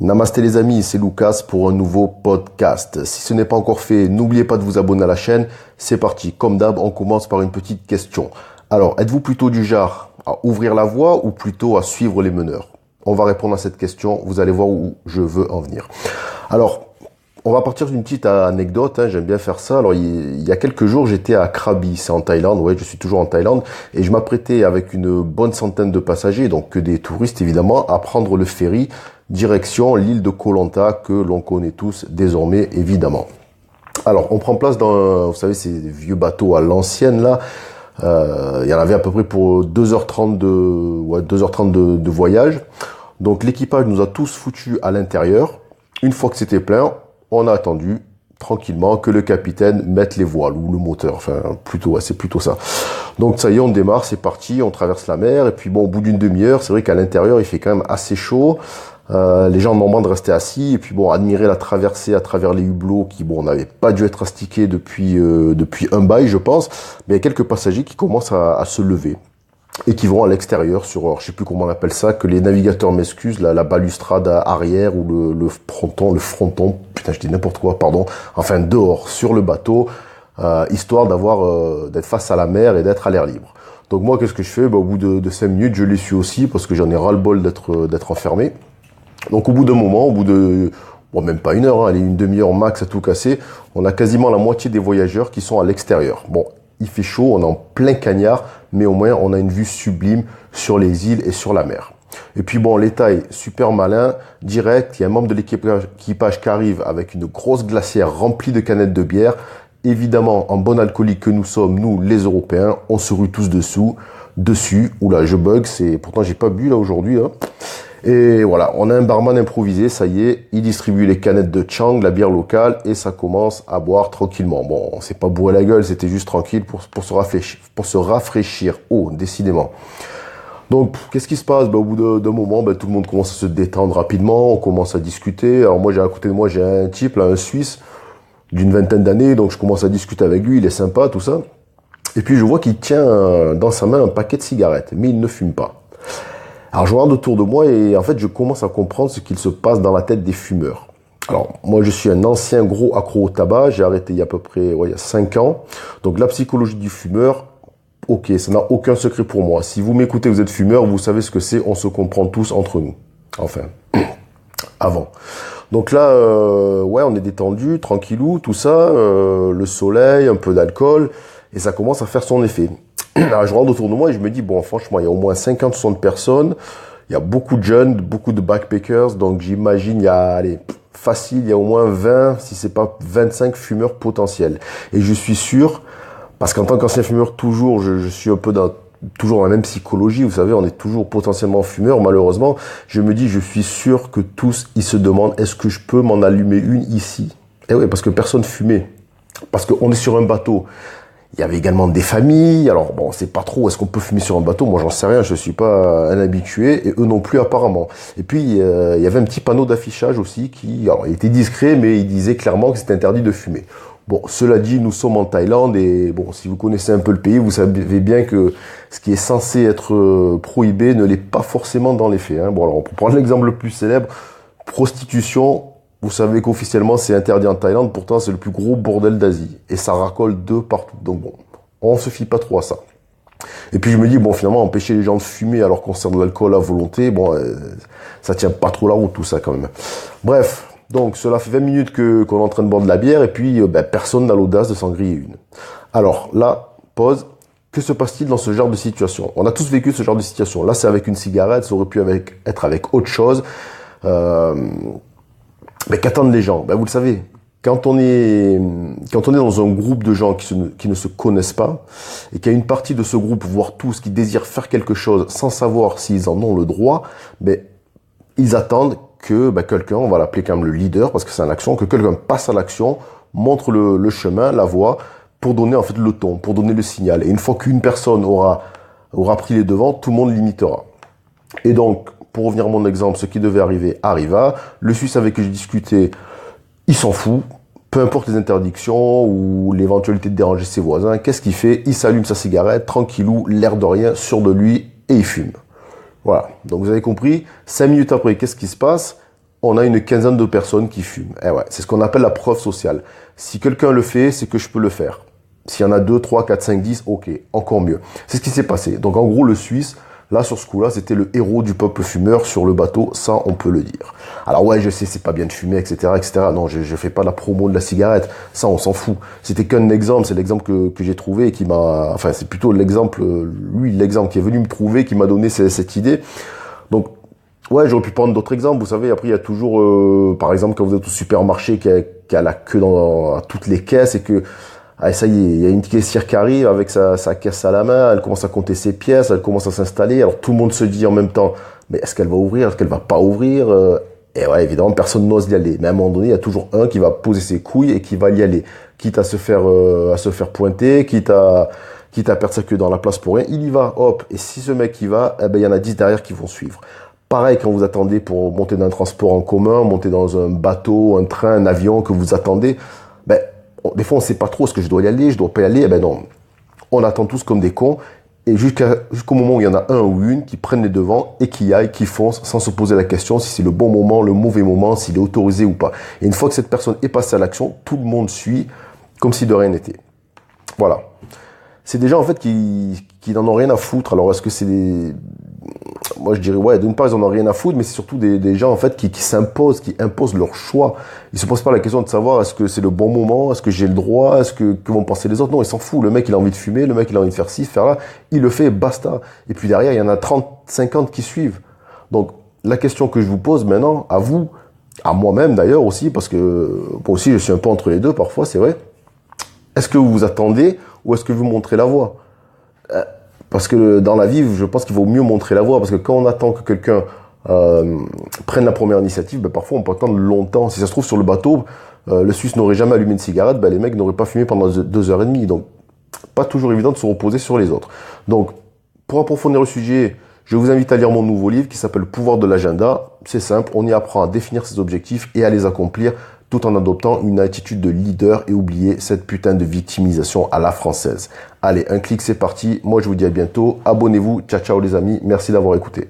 Namasté les amis, c'est Lucas pour un nouveau podcast. Si ce n'est pas encore fait, n'oubliez pas de vous abonner à la chaîne. C'est parti. Comme d'hab, on commence par une petite question. Alors, êtes-vous plutôt du genre à ouvrir la voie ou plutôt à suivre les meneurs? On va répondre à cette question. Vous allez voir où je veux en venir. Alors, on va partir d'une petite anecdote, j'aime bien faire ça. Alors, il y a quelques jours, j'étais à Krabi, c'est en Thaïlande, je suis toujours en Thaïlande, et je m'apprêtais avec une bonne centaine de passagers, donc que des touristes évidemment, à prendre le ferry direction l'île de Koh Lanta, que l'on connaît tous désormais évidemment. Alors, on prend place dans, vous savez, ces vieux bateaux à l'ancienne là, il y en avait à peu près pour 2h30 de voyage. Donc, l'équipage nous a tous foutus à l'intérieur. Une fois que c'était plein, on a attendu tranquillement que le capitaine mette les voiles ou le moteur. Enfin, c'est plutôt ça. Donc ça y est, on démarre, c'est parti, on traverse la mer. Et puis bon, au bout d'une demi-heure, c'est vrai qu'à l'intérieur, il fait quand même assez chaud. Les gens demandent de rester assis. Et puis bon, admirer la traversée à travers les hublots qui, bon, n'avaient pas dû être astiqués depuis un bail, je pense. Mais il y a quelques passagers qui commencent à se lever et qui vont à l'extérieur sur, alors, je sais plus comment on appelle ça, que les navigateurs m'excusent, la balustrade arrière ou le fronton, putain je dis n'importe quoi, pardon, enfin dehors, sur le bateau, histoire d'être face à la mer et d'être à l'air libre. Donc moi qu'est-ce que je fais? Au bout de 5 minutes, je les suis aussi, parce que j'en ai ras-le-bol d'être enfermé. Donc au bout d'un moment, bon même pas une heure, allez, une demi-heure max à tout casser, on a quasiment la moitié des voyageurs qui sont à l'extérieur. Bon, il fait chaud, on est en plein cagnard, mais au moins on a une vue sublime sur les îles et sur la mer. Et puis bon, l'État est super malin, direct, il y a un membre de l'équipage qui arrive avec une grosse glacière remplie de canettes de bière. Évidemment, en bon alcoolique que nous sommes, nous les Européens, on se rue tous dessus. Oula, je bug, pourtant j'ai pas bu là aujourd'hui. Et voilà, on a un barman improvisé, ça y est, il distribue les canettes de Chang, la bière locale, et ça commence à boire tranquillement. Bon, on s'est pas bourré la gueule, c'était juste tranquille pour se rafraîchir. Oh, décidément. Donc, qu'est-ce qui se passe? Au bout d'un moment, tout le monde commence à se détendre rapidement, on commence à discuter. Alors moi, à côté de moi, j'ai un type, là, un Suisse, d'une vingtaine d'années, donc je commence à discuter avec lui, il est sympa, tout ça. Et puis je vois qu'il tient dans sa main un paquet de cigarettes, mais il ne fume pas. Alors je regarde autour de moi et en fait je commence à comprendre ce qu'il se passe dans la tête des fumeurs. Alors moi je suis un ancien gros accro au tabac, j'ai arrêté il y a à peu près il y a 5 ans. Donc la psychologie du fumeur, ok, ça n'a aucun secret pour moi. Si vous m'écoutez, vous êtes fumeur, vous savez ce que c'est, on se comprend tous entre nous. Enfin, avant. Donc là, on est détendu, tranquillou, tout ça, le soleil, un peu d'alcool, et ça commence à faire son effet. Alors, je regarde autour de moi et je me dis, bon, franchement, il y a au moins 50-60 personnes, il y a beaucoup de jeunes, beaucoup de backpackers, donc j'imagine, il y a au moins 20, si c'est pas 25 fumeurs potentiels. Et je suis sûr, parce qu'en tant qu'ancien fumeur, toujours, je suis un peu toujours dans la même psychologie, vous savez, on est toujours potentiellement fumeur, malheureusement. Je me dis, je suis sûr que tous, ils se demandent, est-ce que je peux m'en allumer une ici? Eh oui, parce que personne fumait. Parce qu'on est sur un bateau. Il y avait également des familles. Alors bon, c'est pas trop, est-ce qu'on peut fumer sur un bateau? Moi, j'en sais rien, je suis pas un habitué, et eux non plus apparemment. Et puis, il y avait un petit panneau d'affichage aussi il était discret, mais il disait clairement que c'était interdit de fumer. Bon, cela dit, nous sommes en Thaïlande et bon, si vous connaissez un peu le pays, vous savez bien que ce qui est censé être prohibé ne l'est pas forcément dans les faits. Bon, alors, pour prendre l'exemple le plus célèbre, prostitution, vous savez qu'officiellement c'est interdit en Thaïlande, pourtant c'est le plus gros bordel d'Asie. Et ça racole de partout. Donc bon, on se fie pas trop à ça. Et puis je me dis, bon, finalement, empêcher les gens de fumer alors qu'on sert de l'alcool à volonté, bon, ça tient pas trop la route tout ça quand même. Bref. Donc, cela fait 20 minutes qu'on est en train de boire de la bière et puis personne n'a l'audace de s'en griller une. Alors là, pause. Que se passe-t-il dans ce genre de situation? On a tous vécu ce genre de situation. Là, c'est avec une cigarette, ça aurait pu être avec autre chose. Mais qu'attendent les gens? Vous le savez, quand on est dans un groupe de gens qui ne se connaissent pas et qu'il y a une partie de ce groupe, voire tous, qui désirent faire quelque chose sans savoir s'ils en ont le droit, ils attendent que quelqu'un, on va l'appeler quand même le leader, parce que c'est une action, que quelqu'un passe à l'action, montre le chemin, la voie, pour donner en fait le ton, pour donner le signal. Et une fois qu'une personne aura pris les devants, tout le monde l'imitera. Et donc, pour revenir à mon exemple, ce qui devait arriver arriva. Le Suisse avec qui j'ai discuté, il s'en fout. Peu importe les interdictions ou l'éventualité de déranger ses voisins, qu'est-ce qu'il fait? Il s'allume sa cigarette, tranquillou, l'air de rien, sûr de lui, et il fume. Voilà, donc vous avez compris, 5 minutes après, qu'est-ce qui se passe? on a une quinzaine de personnes qui fument. Eh ouais, c'est ce qu'on appelle la preuve sociale. Si quelqu'un le fait, c'est que je peux le faire. S'il y en a 2, 3, 4, 5, 10, ok, encore mieux. C'est ce qui s'est passé. Donc en gros, le Suisse, là sur ce coup-là, c'était le héros du peuple fumeur sur le bateau, ça on peut le dire. Alors ouais, je sais, c'est pas bien de fumer, etc., etc. Non, je fais pas la promo de la cigarette, ça on s'en fout. C'était qu'un exemple, c'est l'exemple que j'ai trouvé et qui m'a... Enfin, c'est plutôt l'exemple, l'exemple qui est venu me trouver, qui m'a donné cette idée. Donc, ouais, j'aurais pu prendre d'autres exemples. Vous savez, après, il y a toujours, par exemple, quand vous êtes au supermarché, qui a la queue à toutes les caisses et que, ah, ça y est, il y a une caissière qui arrive avec sa caisse à la main, elle commence à compter ses pièces, elle commence à s'installer. Alors, tout le monde se dit en même temps, mais est-ce qu'elle va ouvrir, est-ce qu'elle va pas ouvrir? Et ouais, évidemment, personne n'ose y aller. Mais à un moment donné, il y a toujours un qui va poser ses couilles et qui va y aller. Quitte à se faire pointer, quitte à perdre sa queue dans la place pour rien, il y va, hop. Et si ce mec y va, eh ben, il y en a 10 derrière qui vont suivre. Pareil, quand vous attendez pour monter dans un transport en commun, monter dans un bateau, un train, un avion, que vous attendez, ben, des fois, on sait pas trop, est-ce que je dois y aller, je dois pas y aller, eh ben non. On attend tous comme des cons, et jusqu'au moment où il y en a un ou une qui prennent les devants et qui aillent, qui foncent, sans se poser la question si c'est le bon moment, le mauvais moment, s'il est autorisé ou pas. Et une fois que cette personne est passée à l'action, tout le monde suit, comme si de rien n'était. Voilà. C'est des gens, en fait, qui n'en ont rien à foutre. Alors, est-ce que c'est des... Moi, je dirais, ouais, d'une part, ils en ont rien à foutre, mais c'est surtout des gens, en fait, qui s'imposent, qui imposent leur choix. Ils se posent pas la question de savoir est-ce que c'est le bon moment, est-ce que j'ai le droit, que vont penser les autres. Non, ils s'en foutent. Le mec, il a envie de fumer, le mec, il a envie de faire ci, faire là. Il le fait, basta. Et puis derrière, il y en a 30, 50 qui suivent. Donc, la question que je vous pose maintenant, à vous, à moi-même d'ailleurs aussi, parce que moi aussi, je suis un peu entre les deux parfois, c'est vrai. Est-ce que vous vous attendez ou est-ce que vous montrez la voie? Parce que dans la vie, je pense qu'il vaut mieux montrer la voie. Parce que quand on attend que quelqu'un prenne la première initiative, ben parfois on peut attendre longtemps. Si ça se trouve sur le bateau, le Suisse n'aurait jamais allumé une cigarette, ben les mecs n'auraient pas fumé pendant 2 heures et demie. Donc, pas toujours évident de se reposer sur les autres. Donc, pour approfondir le sujet, je vous invite à lire mon nouveau livre qui s'appelle Le pouvoir de l'agenda. C'est simple, on y apprend à définir ses objectifs et à les accomplir tout en adoptant une attitude de leader et oublier cette putain de victimisation à la française. Allez, un clic, c'est parti. Moi, je vous dis à bientôt. Abonnez-vous. Ciao, ciao les amis. Merci d'avoir écouté.